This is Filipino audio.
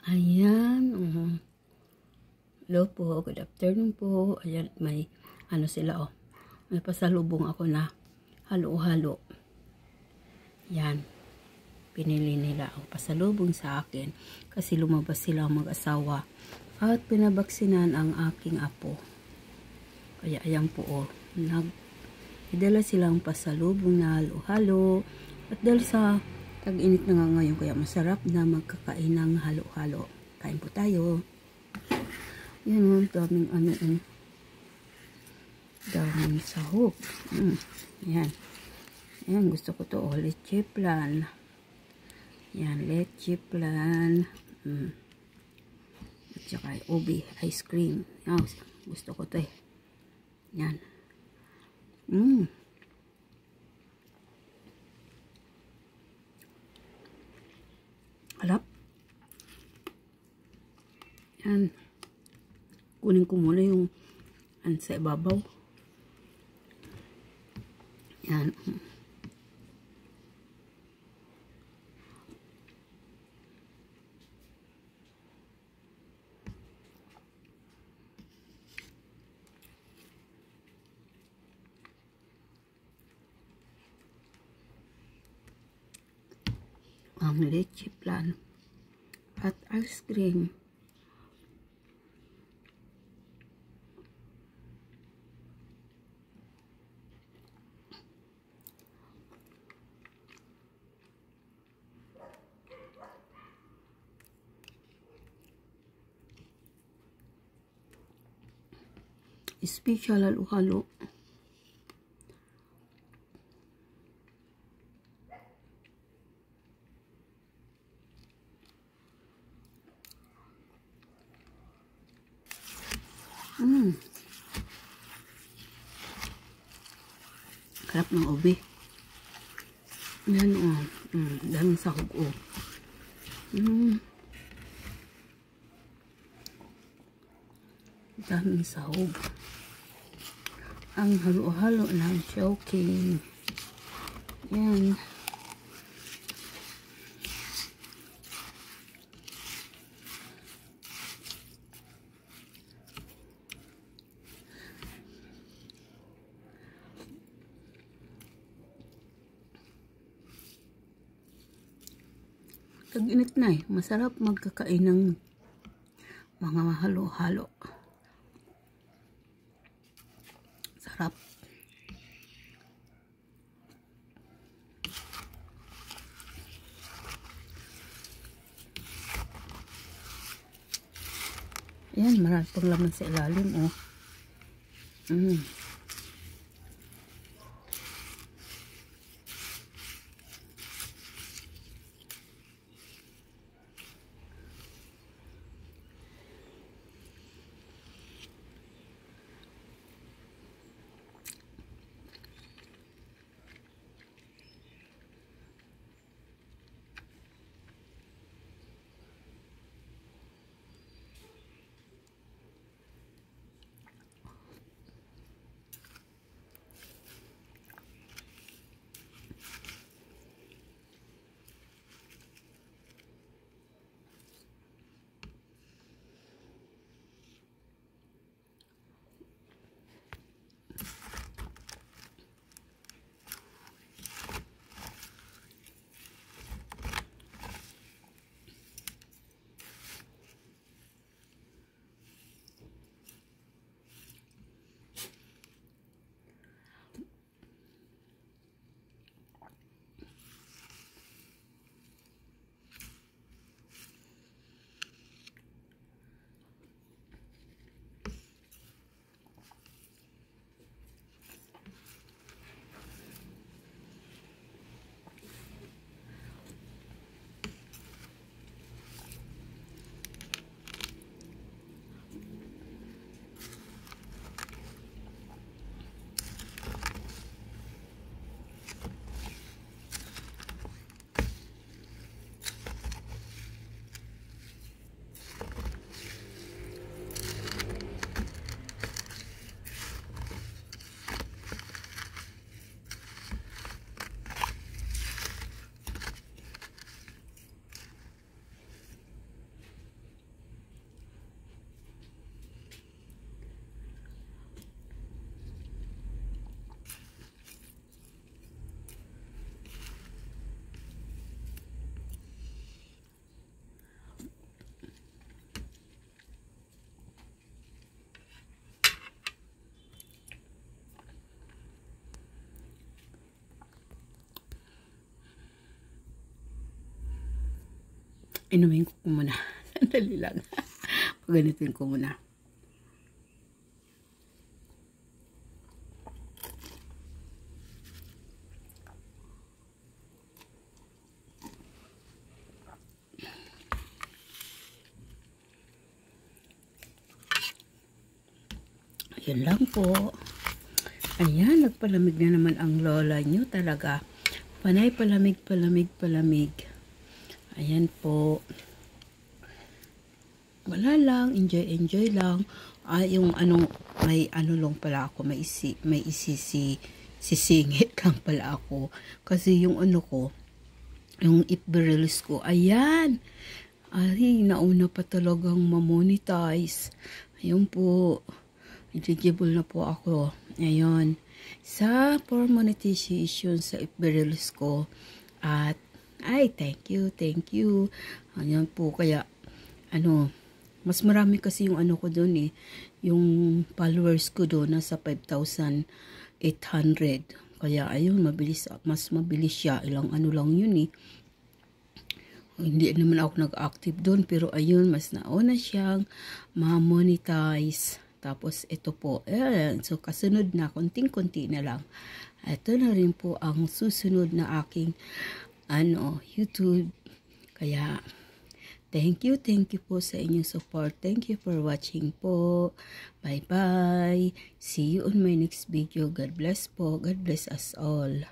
Ayan. Hello po. Good afternoon po. Ayan, may ano sila oh. May pasalubong ako na halo-halo. Yan. Pinili nila ang pasalubong sa akin kasi lumabas sila mag-asawa at pinabaksinan ang aking apo. Kaya ayan po oh. Idala silang pasalubong na halo-halo at dahil sa tag-init na nga ngayon kaya masarap na magkakain ng halo-halo. Kain po tayo. Yan o, daming ano daming sahog. Yan. Yan, gusto ko to o, leche flan. Yan, leche flan. At saka ubi, ice cream. Yan, gusto ko to eh. Yan. Harap. Yan. Kunin ko muna yung sa ibabaw. Yan. Ang leche flan at ice cream. Special halo-halo. Harap ng ubi. Yan o. Daming sahog o. Daming sahog. Ang halo-halo ng choking. Yan. Tag-init na eh. Masarap magkakain ng mga halo-halo. Sarap. Ayan, marami pang laman sa ilalim oh. Inumin ko muna. Dali lang. Paganitin ko muna. Yun lang po. Ayan, nagpalamig na naman ang lola nyo talaga. Panay palamig, palamig, palamig. Ayan po. Wala lang, enjoy lang. Yung ano, may ano lang pala ako, may sisingit lang pala ako. Kasi yung ano ko, yung ipbrelis ko, ayan. Ay, nauna pa talagang mamonetize. Ayun po. Eligible na po ako. Ayun. Sa for monetization sa ipbrelis ko. At, ay, thank you. Ayan po, kaya, ano, mas marami kasi yung ano ko doon eh. Yung followers ko doon, nasa 5,800. Kaya, ayun, mas mabilis siya. Ilang ano lang yun eh. Hindi naman ako nag-active doon, pero ayun, mas nauna siyang ma-monetize. Tapos ito po, ayan, so kasunod na, konting-konti na lang. Ito na rin po ang susunod na aking YouTube. Kaya thank you po sa inyong support. Thank you for watching po. Bye-bye. See you on my next video. God bless po. God bless us all.